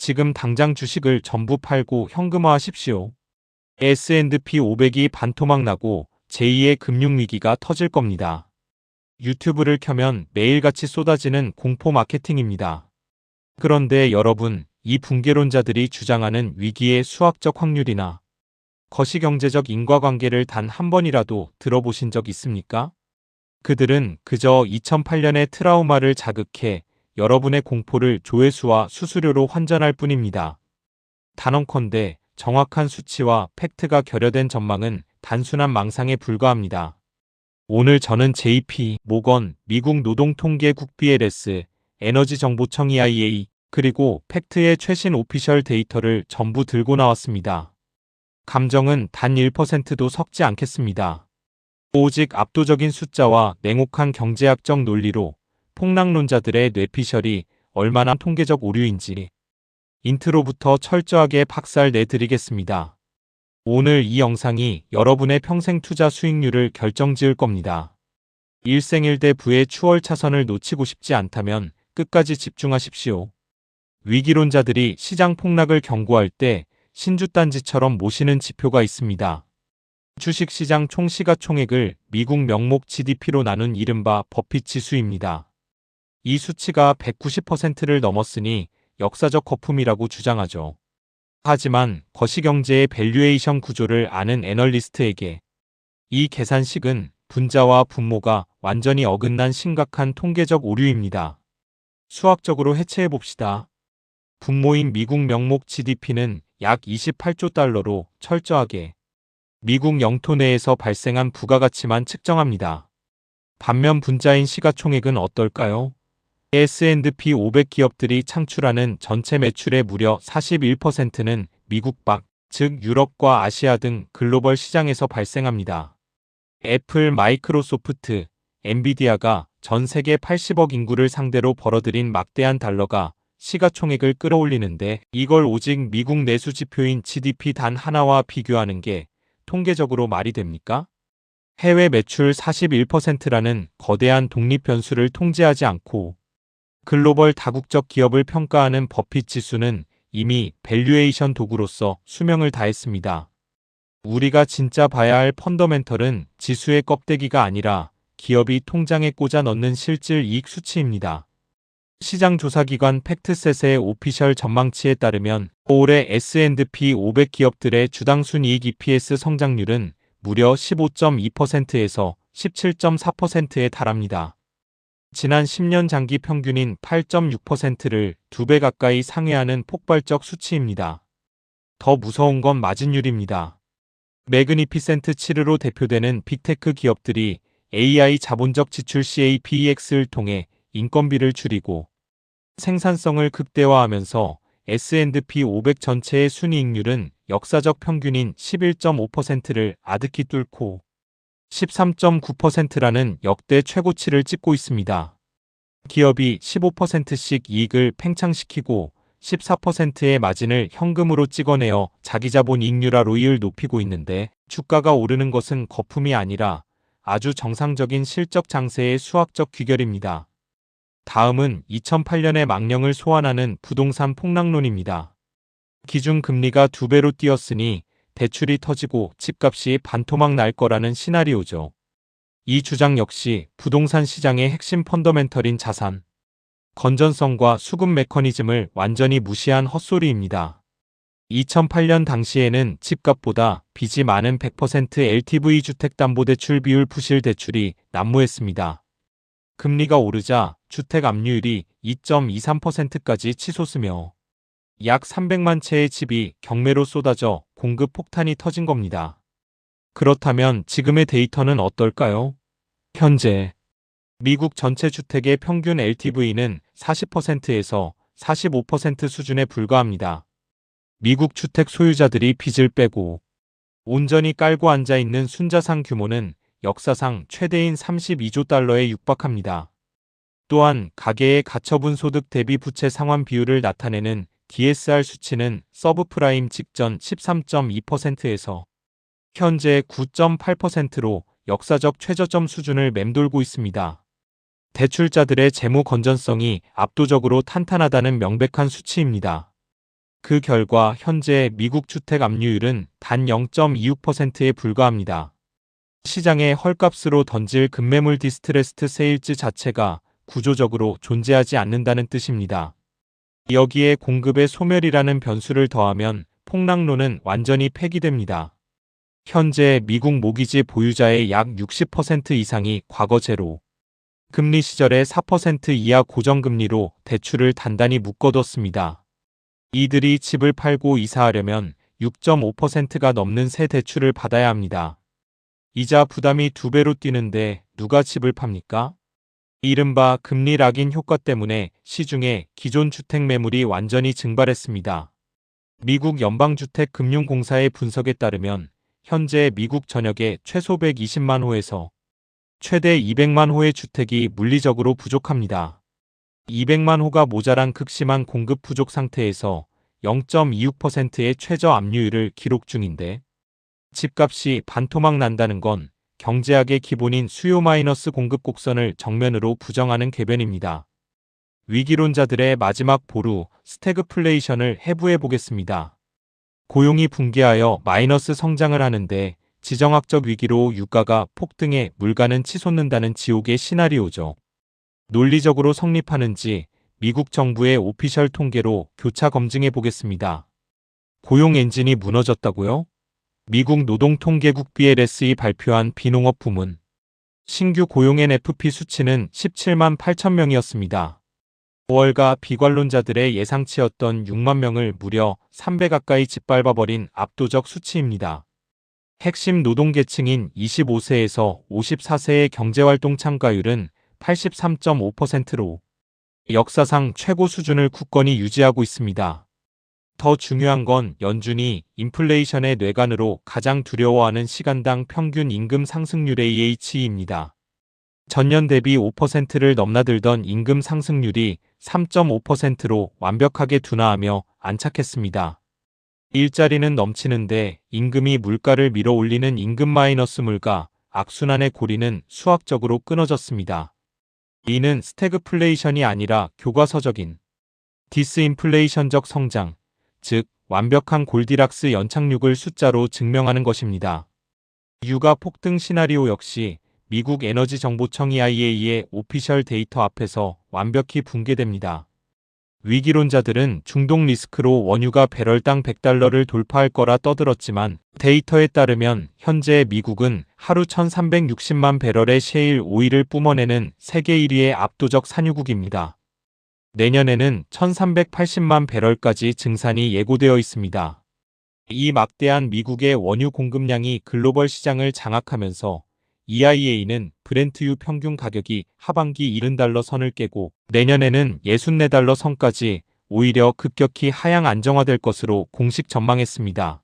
지금 당장 주식을 전부 팔고 현금화하십시오. S&P 500이 반토막 나고 제2의 금융위기가 터질 겁니다. 유튜브를 켜면 매일같이 쏟아지는 공포 마케팅입니다. 그런데 여러분, 이 붕괴론자들이 주장하는 위기의 수학적 확률이나 거시경제적 인과관계를 단 한 번이라도 들어보신 적 있습니까? 그들은 그저 2008년의 트라우마를 자극해 여러분의 공포를 조회수와 수수료로 환전할 뿐입니다. 단언컨대 정확한 수치와 팩트가 결여된 전망은 단순한 망상에 불과합니다. 오늘 저는 JP 모건, 미국 노동통계국 BLS, 에너지정보청 EIA, 그리고 팩트의 최신 오피셜 데이터를 전부 들고 나왔습니다. 감정은 단 1%도 섞지 않겠습니다. 오직 압도적인 숫자와 냉혹한 경제학적 논리로 폭락론자들의 뇌피셜이 얼마나 통계적 오류인지 인트로부터 철저하게 박살 내드리겠습니다. 오늘 이 영상이 여러분의 평생 투자 수익률을 결정지을 겁니다. 일생일대 부의 추월차선을 놓치고 싶지 않다면 끝까지 집중하십시오. 위기론자들이 시장 폭락을 경고할 때 신주단지처럼 모시는 지표가 있습니다. 주식시장 총시가총액을 미국 명목 GDP로 나눈 이른바 버핏 지수입니다. 이 수치가 190%를 넘었으니 역사적 거품이라고 주장하죠. 하지만 거시경제의 밸류에이션 구조를 아는 애널리스트에게 이 계산식은 분자와 분모가 완전히 어긋난 심각한 통계적 오류입니다. 수학적으로 해체해봅시다. 분모인 미국 명목 GDP는 약 28조 달러로 철저하게 미국 영토 내에서 발생한 부가가치만 측정합니다. 반면 분자인 시가총액은 어떨까요? S&P 500 기업들이 창출하는 전체 매출의 무려 41%는 미국 밖, 즉 유럽과 아시아 등 글로벌 시장에서 발생합니다. 애플, 마이크로소프트, 엔비디아가 전 세계 80억 인구를 상대로 벌어들인 막대한 달러가 시가총액을 끌어올리는데 이걸 오직 미국 내수 지표인 GDP 단 하나와 비교하는 게 통계적으로 말이 됩니까? 해외 매출 41%라는 거대한 독립 변수를 통제하지 않고 글로벌 다국적 기업을 평가하는 버핏 지수는 이미 밸류에이션 도구로서 수명을 다했습니다. 우리가 진짜 봐야 할 펀더멘털은 지수의 껍데기가 아니라 기업이 통장에 꽂아 넣는 실질 이익 수치입니다. 시장조사기관 팩트셋의 오피셜 전망치에 따르면 올해 S&P 500 기업들의 주당 순이익 EPS 성장률은 무려 15.2%에서 17.4%에 달합니다. 지난 10년 장기 평균인 8.6%를 2배 가까이 상회하는 폭발적 수치입니다. 더 무서운 건 마진율입니다. 매그니피센트 7으로 대표되는 빅테크 기업들이 AI 자본적 지출 CAPEX를 통해 인건비를 줄이고 생산성을 극대화하면서 S&P 500 전체의 순이익률은 역사적 평균인 11.5%를 아득히 뚫고 13.9%라는 역대 최고치를 찍고 있습니다. 기업이 15%씩 이익을 팽창시키고 14%의 마진을 현금으로 찍어내어 자기자본 이익률을 높이고 있는데 주가가 오르는 것은 거품이 아니라 아주 정상적인 실적 장세의 수학적 귀결입니다. 다음은 2008년의 망령을 소환하는 부동산 폭락론입니다. 기준금리가 2배로 뛰었으니 대출이 터지고 집값이 반토막 날 거라는 시나리오죠. 이 주장 역시 부동산 시장의 핵심 펀더멘털인 자산, 건전성과 수급 메커니즘을 완전히 무시한 헛소리입니다. 2008년 당시에는 집값보다 빚이 많은 100% LTV 주택담보대출 비율 부실 대출이 난무했습니다. 금리가 오르자 주택 압류율이 2.23%까지 치솟으며 약 300만 채의 집이 경매로 쏟아져 공급 폭탄이 터진 겁니다. 그렇다면 지금의 데이터는 어떨까요? 현재 미국 전체 주택의 평균 LTV는 40%에서 45% 수준에 불과합니다. 미국 주택 소유자들이 빚을 빼고 온전히 깔고 앉아있는 순자산 규모는 역사상 최대인 32조 달러에 육박합니다. 또한 가계의 가처분 소득 대비 부채 상환 비율을 나타내는 DSR 수치는 서브프라임 직전 13.2%에서 현재 9.8%로 역사적 최저점 수준을 맴돌고 있습니다. 대출자들의 재무 건전성이 압도적으로 탄탄하다는 명백한 수치입니다. 그 결과 현재 미국 주택 압류율은 단 0.26%에 불과합니다. 시장에 헐값으로 던질 급매물 디스트레스트 세일즈 자체가 구조적으로 존재하지 않는다는 뜻입니다. 여기에 공급의 소멸이라는 변수를 더하면 폭락론은 완전히 폐기됩니다. 현재 미국 모기지 보유자의 약 60% 이상이 과거 제로 금리 시절에 4% 이하 고정금리로 대출을 단단히 묶어뒀습니다. 이들이 집을 팔고 이사하려면 6.5%가 넘는 새 대출을 받아야 합니다. 이자 부담이 2배로 뛰는데 누가 집을 팝니까? 이른바 금리 락인 효과 때문에 시중에 기존 주택 매물이 완전히 증발했습니다. 미국 연방주택금융공사의 분석에 따르면 현재 미국 전역에 최소 120만 호에서 최대 200만 호의 주택이 물리적으로 부족합니다. 200만 호가 모자란 극심한 공급 부족 상태에서 0.26%의 최저 압류율을 기록 중인데 집값이 반토막 난다는 건 경제학의 기본인 수요 마이너스 공급 곡선을 정면으로 부정하는 궤변입니다. 위기론자들의 마지막 보루 스태그플레이션을 해부해 보겠습니다. 고용이 붕괴하여 마이너스 성장을 하는데 지정학적 위기로 유가가 폭등해 물가는 치솟는다는 지옥의 시나리오죠. 논리적으로 성립하는지 미국 정부의 오피셜 통계로 교차 검증해 보겠습니다. 고용 엔진이 무너졌다고요? 미국 노동통계국 BLS이 발표한 비농업 부문 신규 고용 NFP 수치는 17만 8천 명이었습니다. 5월가 비관론자들의 예상치였던 6만 명을 무려 3배 가까이 짓밟아버린 압도적 수치입니다. 핵심 노동계층인 25세에서 54세의 경제활동 참가율은 83.5%로 역사상 최고 수준을 굳건히 유지하고 있습니다. 더 중요한 건 연준이 인플레이션의 뇌관으로 가장 두려워하는 시간당 평균 임금 상승률의 EH입니다. 전년 대비 5%를 넘나들던 임금 상승률이 3.5%로 완벽하게 둔화하며 안착했습니다. 일자리는 넘치는데 임금이 물가를 밀어 올리는 임금 마이너스 물가, 악순환의 고리는 수학적으로 끊어졌습니다. 이는 스태그플레이션이 아니라 교과서적인 디스인플레이션적 성장, 즉 완벽한 골디락스 연착륙을 숫자로 증명하는 것입니다. 유가 폭등 시나리오 역시 미국 에너지정보청 EIA의 오피셜 데이터 앞에서 완벽히 붕괴됩니다. 위기론자들은 중동 리스크로 원유가 배럴당 $100를 돌파할 거라 떠들었지만 데이터에 따르면 현재 미국은 하루 1360만 배럴의 셰일 오일을 뿜어내는 세계 1위의 압도적 산유국입니다. 내년에는 1380만 배럴까지 증산이 예고되어 있습니다. 이 막대한 미국의 원유 공급량이 글로벌 시장을 장악하면서 EIA는 브렌트유 평균 가격이 하반기 $70 선을 깨고 내년에는 $64 선까지 오히려 급격히 하향 안정화될 것으로 공식 전망했습니다.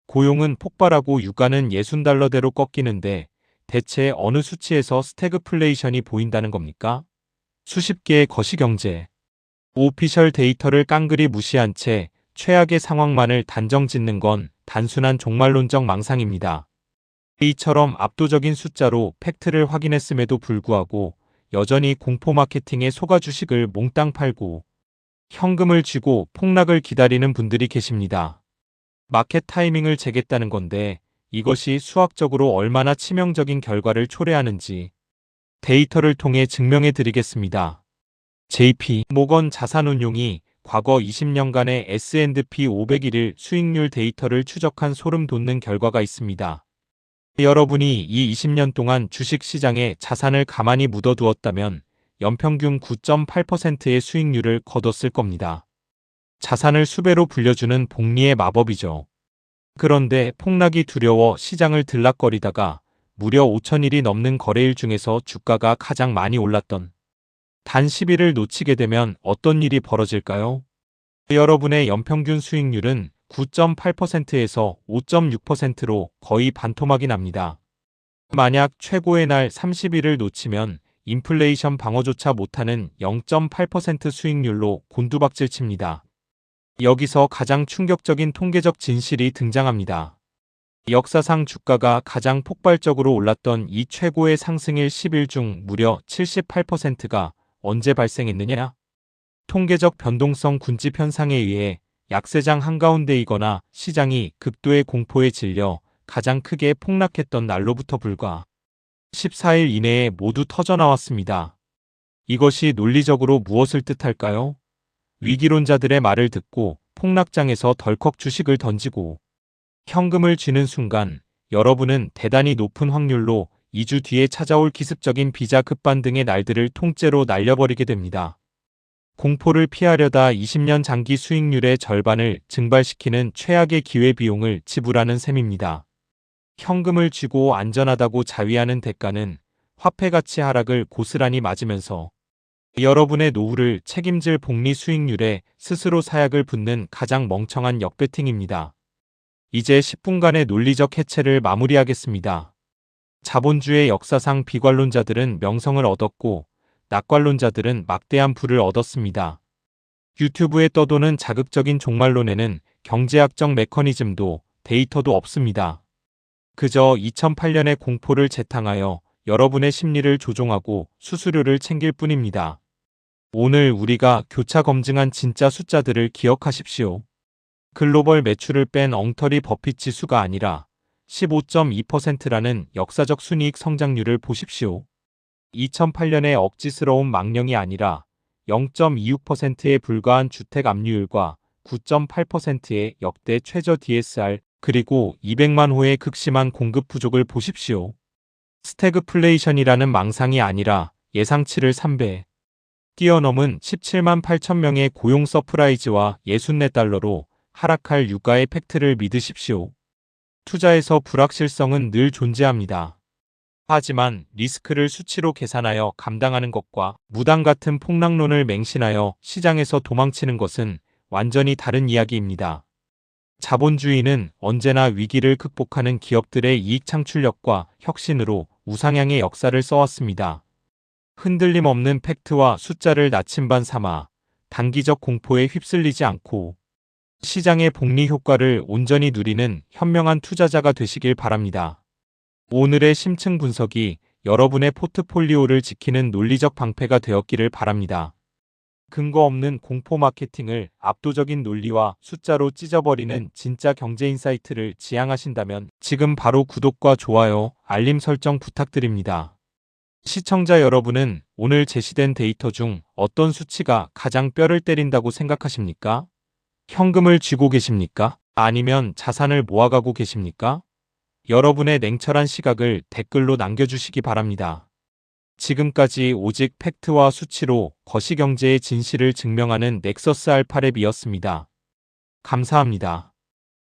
고용은 폭발하고 유가는 $60대로 꺾이는데 대체 어느 수치에서 스태그플레이션이 보인다는 겁니까? 수십 개의 거시경제, 오피셜 데이터를 깡그리 무시한 채 최악의 상황만을 단정 짓는 건 단순한 종말론적 망상입니다. 이처럼 압도적인 숫자로 팩트를 확인했음에도 불구하고 여전히 공포 마케팅에 속아 주식을 몽땅 팔고 현금을 쥐고 폭락을 기다리는 분들이 계십니다. 마켓 타이밍을 재겠다는 건데 이것이 수학적으로 얼마나 치명적인 결과를 초래하는지 데이터를 통해 증명해 드리겠습니다. JP 모건 자산운용이 과거 20년간의 S&P 500일 수익률 데이터를 추적한 소름 돋는 결과가 있습니다. 여러분이 이 20년 동안 주식시장에 자산을 가만히 묻어두었다면 연평균 9.8%의 수익률을 거뒀을 겁니다. 자산을 수배로 불려주는 복리의 마법이죠. 그런데 폭락이 두려워 시장을 들락거리다가 무려 5,000일이 넘는 거래일 중에서 주가가 가장 많이 올랐던 단 10일을 놓치게 되면 어떤 일이 벌어질까요? 여러분의 연평균 수익률은 9.8%에서 5.6%로 거의 반토막이 납니다. 만약 최고의 날 30일을 놓치면 인플레이션 방어조차 못하는 0.8% 수익률로 곤두박질 칩니다. 여기서 가장 충격적인 통계적 진실이 등장합니다. 역사상 주가가 가장 폭발적으로 올랐던 이 최고의 상승일 10일 중 무려 78%가 언제 발생했느냐? 통계적 변동성 군집 현상에 의해 약세장 한가운데이거나 시장이 극도의 공포에 질려 가장 크게 폭락했던 날로부터 불과 14일 이내에 모두 터져나왔습니다. 이것이 논리적으로 무엇을 뜻할까요? 위기론자들의 말을 듣고 폭락장에서 덜컥 주식을 던지고 현금을 쥐는 순간 여러분은 대단히 높은 확률로 2주 뒤에 찾아올 기습적인 비자 급반 등의 날들을 통째로 날려버리게 됩니다. 공포를 피하려다 20년 장기 수익률의 절반을 증발시키는 최악의 기회비용을 지불하는 셈입니다. 현금을 쥐고 안전하다고 자위하는 대가는 화폐 가치 하락을 고스란히 맞으면서 여러분의 노후를 책임질 복리 수익률에 스스로 사약을 붓는 가장 멍청한 역배팅입니다. 이제 10분간의 논리적 해체를 마무리하겠습니다. 자본주의 역사상 비관론자들은 명성을 얻었고 낙관론자들은 막대한 부를 얻었습니다. 유튜브에 떠도는 자극적인 종말론에는 경제학적 메커니즘도 데이터도 없습니다. 그저 2008년의 공포를 재탕하여 여러분의 심리를 조종하고 수수료를 챙길 뿐입니다. 오늘 우리가 교차 검증한 진짜 숫자들을 기억하십시오. 글로벌 매출을 뺀 엉터리 버핏 지수가 아니라 15.2%라는 역사적 순이익 성장률을 보십시오. 2008년의 억지스러운 망령이 아니라 0.26%에 불과한 주택 압류율과 9.8%의 역대 최저 DSR 그리고 200만 호의 극심한 공급 부족을 보십시오. 스태그플레이션이라는 망상이 아니라 예상치를 3배 뛰어넘은 17만 8천 명의 고용 서프라이즈와 64달러로 하락할 유가의 팩트를 믿으십시오. 투자에서 불확실성은 늘 존재합니다. 하지만 리스크를 수치로 계산하여 감당하는 것과 무당 같은 폭락론을 맹신하여 시장에서 도망치는 것은 완전히 다른 이야기입니다. 자본주의는 언제나 위기를 극복하는 기업들의 이익 창출력과 혁신으로 우상향의 역사를 써왔습니다. 흔들림 없는 팩트와 숫자를 나침반 삼아 단기적 공포에 휩쓸리지 않고 시장의 복리 효과를 온전히 누리는 현명한 투자자가 되시길 바랍니다. 오늘의 심층 분석이 여러분의 포트폴리오를 지키는 논리적 방패가 되었기를 바랍니다. 근거 없는 공포 마케팅을 압도적인 논리와 숫자로 찢어버리는 진짜 경제 인사이트를 지향하신다면 지금 바로 구독과 좋아요, 알림 설정 부탁드립니다. 시청자 여러분은 오늘 제시된 데이터 중 어떤 수치가 가장 뼈를 때린다고 생각하십니까? 현금을 쥐고 계십니까? 아니면 자산을 모아가고 계십니까? 여러분의 냉철한 시각을 댓글로 남겨주시기 바랍니다. 지금까지 오직 팩트와 수치로 거시경제의 진실을 증명하는 넥서스 알파랩이었습니다. 감사합니다.